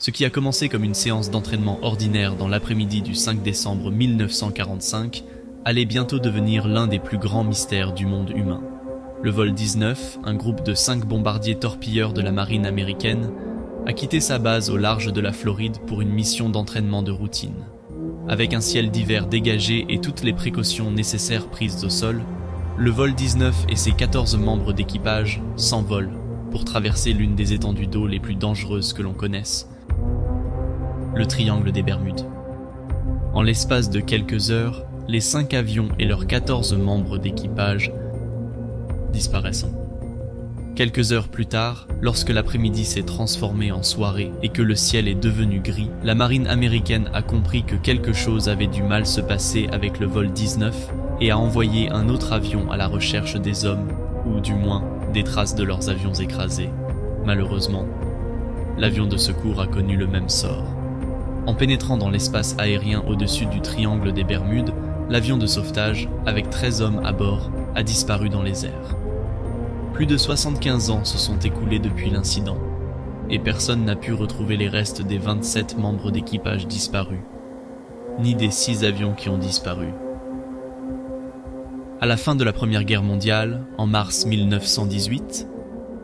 Ce qui a commencé comme une séance d'entraînement ordinaire dans l'après-midi du 5 décembre 1945 allait bientôt devenir l'un des plus grands mystères du monde humain. Le vol 19, un groupe de 5 bombardiers torpilleurs de la marine américaine, a quitté sa base au large de la Floride pour une mission d'entraînement de routine. Avec un ciel d'hiver dégagé et toutes les précautions nécessaires prises au sol, le vol 19 et ses 14 membres d'équipage s'envolent pour traverser l'une des étendues d'eau les plus dangereuses que l'on connaisse, le triangle des Bermudes. En l'espace de quelques heures, les 5 avions et leurs 14 membres d'équipage disparaissent. Quelques heures plus tard, lorsque l'après-midi s'est transformé en soirée et que le ciel est devenu gris, la marine américaine a compris que quelque chose avait du mal se passer avec le vol 19 et a envoyé un autre avion à la recherche des hommes, ou du moins des traces de leurs avions écrasés. Malheureusement, l'avion de secours a connu le même sort. En pénétrant dans l'espace aérien au-dessus du triangle des Bermudes, l'avion de sauvetage, avec 13 hommes à bord, a disparu dans les airs. Plus de 75 ans se sont écoulés depuis l'incident, et personne n'a pu retrouver les restes des 27 membres d'équipage disparus, ni des 6 avions qui ont disparu. À la fin de la Première Guerre mondiale, en mars 1918,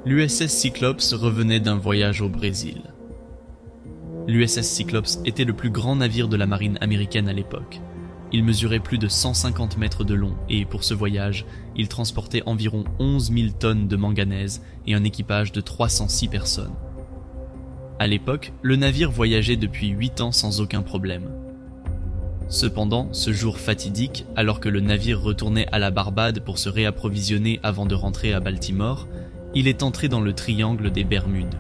l'USS Cyclops revenait d'un voyage au Brésil. L'USS Cyclops était le plus grand navire de la marine américaine à l'époque. Il mesurait plus de 150 mètres de long et, pour ce voyage, il transportait environ 11 000 tonnes de manganèse et un équipage de 306 personnes. À l'époque, le navire voyageait depuis 8 ans sans aucun problème. Cependant, ce jour fatidique, alors que le navire retournait à la Barbade pour se réapprovisionner avant de rentrer à Baltimore, il est entré dans le triangle des Bermudes.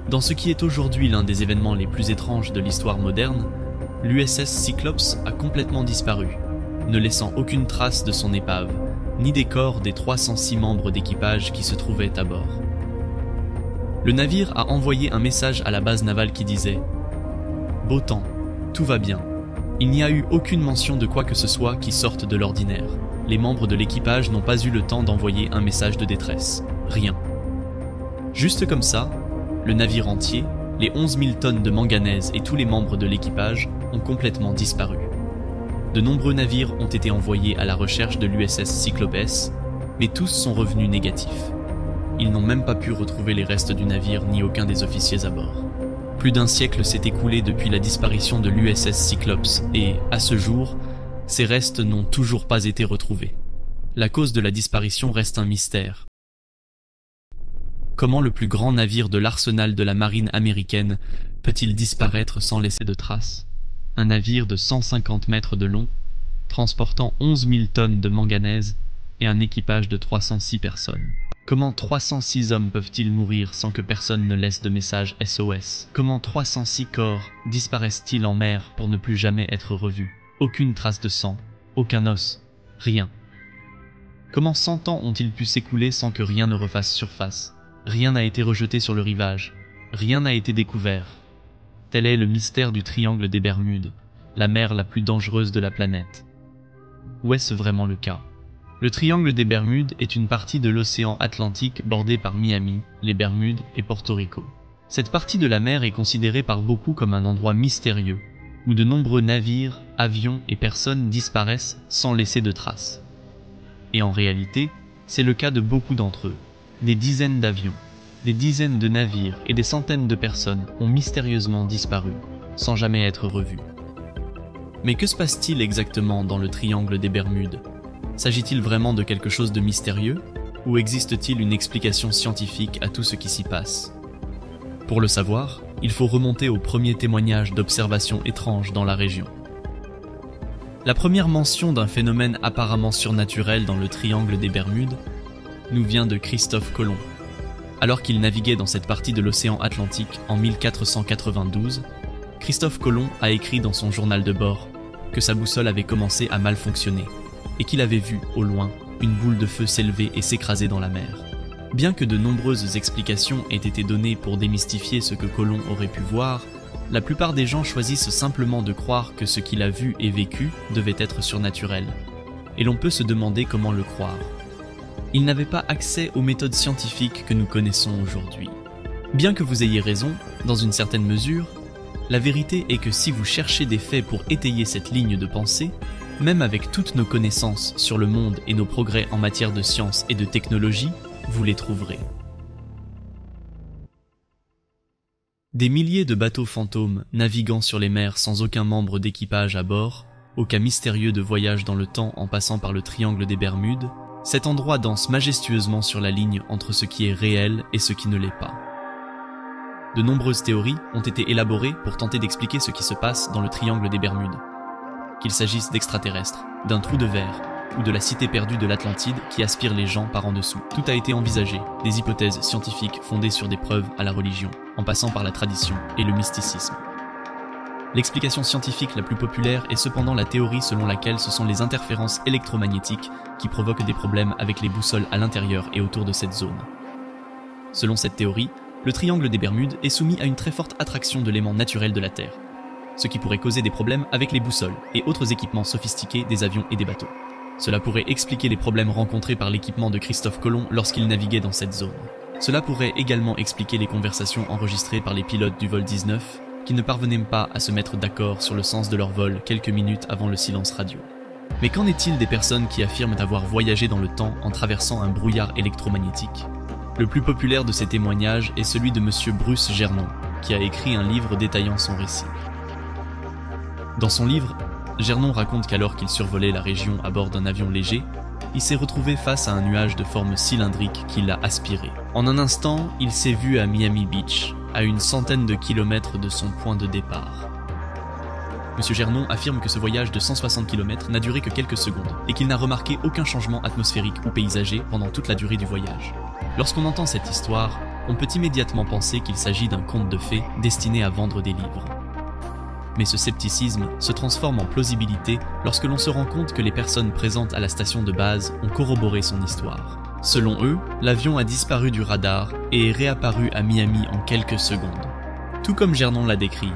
Dans ce qui est aujourd'hui l'un des événements les plus étranges de l'histoire moderne, l'USS Cyclops a complètement disparu, ne laissant aucune trace de son épave, ni des corps des 306 membres d'équipage qui se trouvaient à bord. Le navire a envoyé un message à la base navale qui disait « Beau temps, tout va bien. Il n'y a eu aucune mention de quoi que ce soit qui sorte de l'ordinaire. Les membres de l'équipage n'ont pas eu le temps d'envoyer un message de détresse. Rien. » Juste comme ça, le navire entier, les 11 000 tonnes de manganèse et tous les membres de l'équipage ont complètement disparu. De nombreux navires ont été envoyés à la recherche de l'USS Cyclopes, mais tous sont revenus négatifs. Ils n'ont même pas pu retrouver les restes du navire ni aucun des officiers à bord. Plus d'un siècle s'est écoulé depuis la disparition de l'USS Cyclops et, à ce jour, ces restes n'ont toujours pas été retrouvés. La cause de la disparition reste un mystère. Comment le plus grand navire de l'arsenal de la marine américaine peut-il disparaître sans laisser de traces? Un navire de 150 mètres de long, transportant 11 000 tonnes de manganèse et un équipage de 306 personnes. Comment 306 hommes peuvent-ils mourir sans que personne ne laisse de message SOS? Comment 306 corps disparaissent-ils en mer pour ne plus jamais être revus? Aucune trace de sang, aucun os, rien. Comment 100 ans ont-ils pu s'écouler sans que rien ne refasse surface? Rien n'a été rejeté sur le rivage, rien n'a été découvert. Tel est le mystère du triangle des Bermudes, la mer la plus dangereuse de la planète. Ou est-ce vraiment le cas? Le triangle des Bermudes est une partie de l'océan Atlantique bordée par Miami, les Bermudes et Porto Rico. Cette partie de la mer est considérée par beaucoup comme un endroit mystérieux, où de nombreux navires, avions et personnes disparaissent sans laisser de traces. Et en réalité, c'est le cas de beaucoup d'entre eux. Des dizaines d'avions, des dizaines de navires et des centaines de personnes ont mystérieusement disparu, sans jamais être revus. Mais que se passe-t-il exactement dans le triangle des Bermudes? S'agit-il vraiment de quelque chose de mystérieux, ou existe-t-il une explication scientifique à tout ce qui s'y passe? Pour le savoir, il faut remonter aux premiers témoignages d'observations étranges dans la région. La première mention d'un phénomène apparemment surnaturel dans le triangle des Bermudes nous vient de Christophe Colomb. Alors qu'il naviguait dans cette partie de l'océan Atlantique en 1492, Christophe Colomb a écrit dans son journal de bord que sa boussole avait commencé à mal fonctionner et qu'il avait vu, au loin, une boule de feu s'élever et s'écraser dans la mer. Bien que de nombreuses explications aient été données pour démystifier ce que Colomb aurait pu voir, la plupart des gens choisissent simplement de croire que ce qu'il a vu et vécu devait être surnaturel. Et l'on peut se demander comment le croire. Il n'avait pas accès aux méthodes scientifiques que nous connaissons aujourd'hui. Bien que vous ayez raison, dans une certaine mesure, La vérité est que si vous cherchez des faits pour étayer cette ligne de pensée, même avec toutes nos connaissances sur le monde et nos progrès en matière de science et de technologie, vous les trouverez. Des milliers de bateaux fantômes naviguant sur les mers sans aucun membre d'équipage à bord, au cas mystérieux de voyage dans le temps en passant par le triangle des Bermudes, cet endroit danse majestueusement sur la ligne entre ce qui est réel et ce qui ne l'est pas. De nombreuses théories ont été élaborées pour tenter d'expliquer ce qui se passe dans le triangle des Bermudes. Qu'il s'agisse d'extraterrestres, d'un trou de verre, ou de la cité perdue de l'Atlantide qui aspire les gens par en dessous. Tout a été envisagé, des hypothèses scientifiques fondées sur des preuves à la religion, en passant par la tradition et le mysticisme. L'explication scientifique la plus populaire est cependant la théorie selon laquelle ce sont les interférences électromagnétiques qui provoquent des problèmes avec les boussoles à l'intérieur et autour de cette zone. Selon cette théorie, le triangle des Bermudes est soumis à une très forte attraction de l'aimant naturel de la Terre, ce qui pourrait causer des problèmes avec les boussoles et autres équipements sophistiqués des avions et des bateaux. Cela pourrait expliquer les problèmes rencontrés par l'équipement de Christophe Colomb lorsqu'il naviguait dans cette zone. Cela pourrait également expliquer les conversations enregistrées par les pilotes du vol 19, qui ne parvenaient pas à se mettre d'accord sur le sens de leur vol quelques minutes avant le silence radio. Mais qu'en est-il des personnes qui affirment avoir voyagé dans le temps en traversant un brouillard électromagnétique ? Le plus populaire de ces témoignages est celui de monsieur Bruce Gernon, qui a écrit un livre détaillant son récit. Dans son livre, Gernon raconte qu'alors qu'il survolait la région à bord d'un avion léger, il s'est retrouvé face à un nuage de forme cylindrique qui l'a aspiré. En un instant, il s'est vu à Miami Beach, à une centaine de kilomètres de son point de départ. Monsieur Gernon affirme que ce voyage de 160 km n'a duré que quelques secondes et qu'il n'a remarqué aucun changement atmosphérique ou paysager pendant toute la durée du voyage. Lorsqu'on entend cette histoire, on peut immédiatement penser qu'il s'agit d'un conte de fées destiné à vendre des livres. Mais ce scepticisme se transforme en plausibilité lorsque l'on se rend compte que les personnes présentes à la station de base ont corroboré son histoire. Selon eux, l'avion a disparu du radar et est réapparu à Miami en quelques secondes. Tout comme Gernon l'a décrit.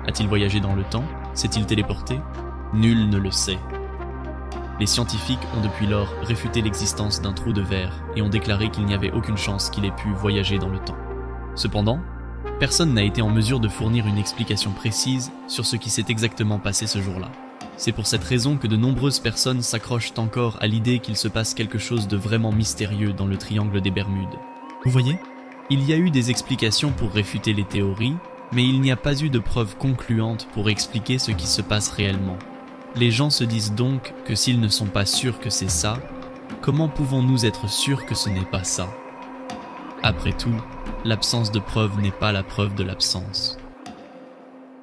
A-t-il voyagé dans le temps? S'est-il téléporté? Nul ne le sait. Les scientifiques ont depuis lors réfuté l'existence d'un trou de verre et ont déclaré qu'il n'y avait aucune chance qu'il ait pu voyager dans le temps. Cependant, personne n'a été en mesure de fournir une explication précise sur ce qui s'est exactement passé ce jour-là. C'est pour cette raison que de nombreuses personnes s'accrochent encore à l'idée qu'il se passe quelque chose de vraiment mystérieux dans le triangle des Bermudes. Vous voyez? Il y a eu des explications pour réfuter les théories, mais il n'y a pas eu de preuves concluantes pour expliquer ce qui se passe réellement. Les gens se disent donc que s'ils ne sont pas sûrs que c'est ça, comment pouvons-nous être sûrs que ce n'est pas ça? Après tout, l'absence de preuve n'est pas la preuve de l'absence.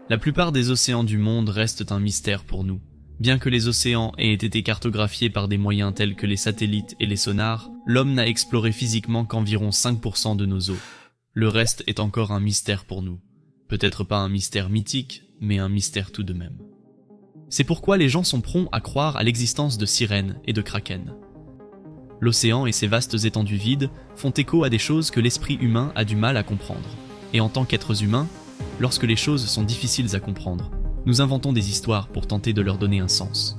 La plupart des océans du monde restent un mystère pour nous. Bien que les océans aient été cartographiés par des moyens tels que les satellites et les sonars, l'homme n'a exploré physiquement qu'environ 5% de nos eaux. Le reste est encore un mystère pour nous. Peut-être pas un mystère mythique, mais un mystère tout de même. C'est pourquoi les gens sont prompts à croire à l'existence de sirènes et de kraken. L'océan et ses vastes étendues vides font écho à des choses que l'esprit humain a du mal à comprendre. Et en tant qu'êtres humains, lorsque les choses sont difficiles à comprendre, nous inventons des histoires pour tenter de leur donner un sens.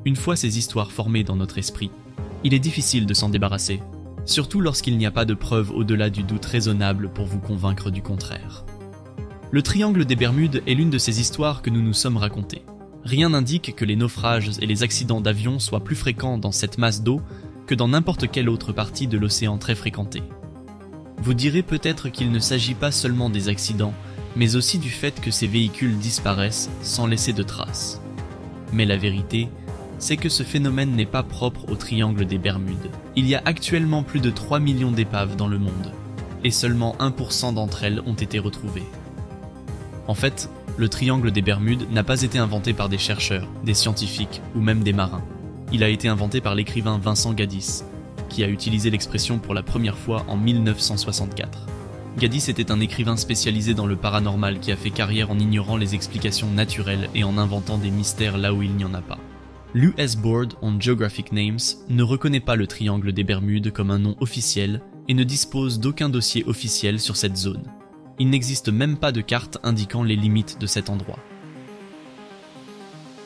Une fois ces histoires formées dans notre esprit, il est difficile de s'en débarrasser, surtout lorsqu'il n'y a pas de preuves au-delà du doute raisonnable pour vous convaincre du contraire. Le triangle des Bermudes est l'une de ces histoires que nous nous sommes racontées. Rien n'indique que les naufrages et les accidents d'avion soient plus fréquents dans cette masse d'eau que dans n'importe quelle autre partie de l'océan très fréquenté. Vous direz peut-être qu'il ne s'agit pas seulement des accidents, mais aussi du fait que ces véhicules disparaissent sans laisser de traces. Mais la vérité, c'est que ce phénomène n'est pas propre au triangle des Bermudes. Il y a actuellement plus de 3 millions d'épaves dans le monde, et seulement 1% d'entre elles ont été retrouvées. En fait, le triangle des Bermudes n'a pas été inventé par des chercheurs, des scientifiques ou même des marins. Il a été inventé par l'écrivain Vincent Gaddis, qui a utilisé l'expression pour la première fois en 1964. Gaddis était un écrivain spécialisé dans le paranormal qui a fait carrière en ignorant les explications naturelles et en inventant des mystères là où il n'y en a pas. L'US Board on Geographic Names ne reconnaît pas le triangle des Bermudes comme un nom officiel et ne dispose d'aucun dossier officiel sur cette zone. Il n'existe même pas de carte indiquant les limites de cet endroit.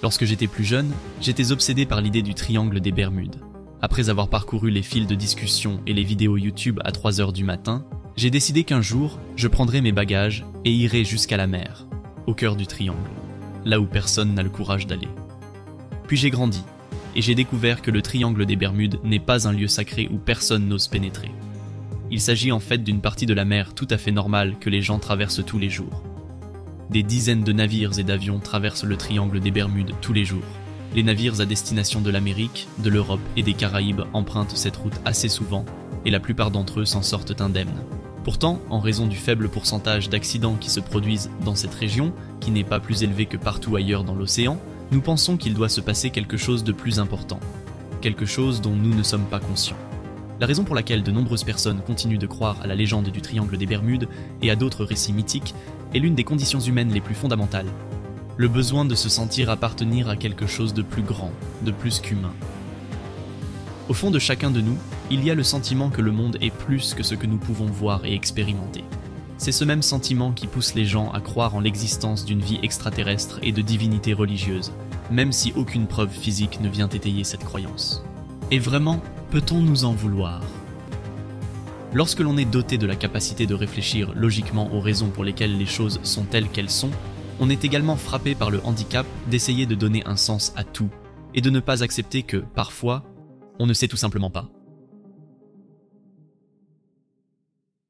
Lorsque j'étais plus jeune, j'étais obsédé par l'idée du triangle des Bermudes. Après avoir parcouru les fils de discussion et les vidéos YouTube à 3 heures du matin, j'ai décidé qu'un jour, je prendrais mes bagages et irais jusqu'à la mer. au cœur du triangle, là où personne n'a le courage d'aller. Puis j'ai grandi, et j'ai découvert que le triangle des Bermudes n'est pas un lieu sacré où personne n'ose pénétrer. Il s'agit en fait d'une partie de la mer tout à fait normale que les gens traversent tous les jours. Des dizaines de navires et d'avions traversent le triangle des Bermudes tous les jours. Les navires à destination de l'Amérique, de l'Europe et des Caraïbes empruntent cette route assez souvent, et la plupart d'entre eux s'en sortent indemnes. Pourtant, en raison du faible pourcentage d'accidents qui se produisent dans cette région, qui n'est pas plus élevé que partout ailleurs dans l'océan, nous pensons qu'il doit se passer quelque chose de plus important. Quelque chose dont nous ne sommes pas conscients. La raison pour laquelle de nombreuses personnes continuent de croire à la légende du triangle des Bermudes et à d'autres récits mythiques est l'une des conditions humaines les plus fondamentales. Le besoin de se sentir appartenir à quelque chose de plus grand, de plus qu'humain. Au fond de chacun de nous, il y a le sentiment que le monde est plus que ce que nous pouvons voir et expérimenter. C'est ce même sentiment qui pousse les gens à croire en l'existence d'une vie extraterrestre et de divinités religieuses, même si aucune preuve physique ne vient étayer cette croyance. Et vraiment, peut-on nous en vouloir ? Lorsque l'on est doté de la capacité de réfléchir logiquement aux raisons pour lesquelles les choses sont telles qu'elles sont, on est également frappé par le handicap d'essayer de donner un sens à tout, et de ne pas accepter que, parfois, on ne sait tout simplement pas.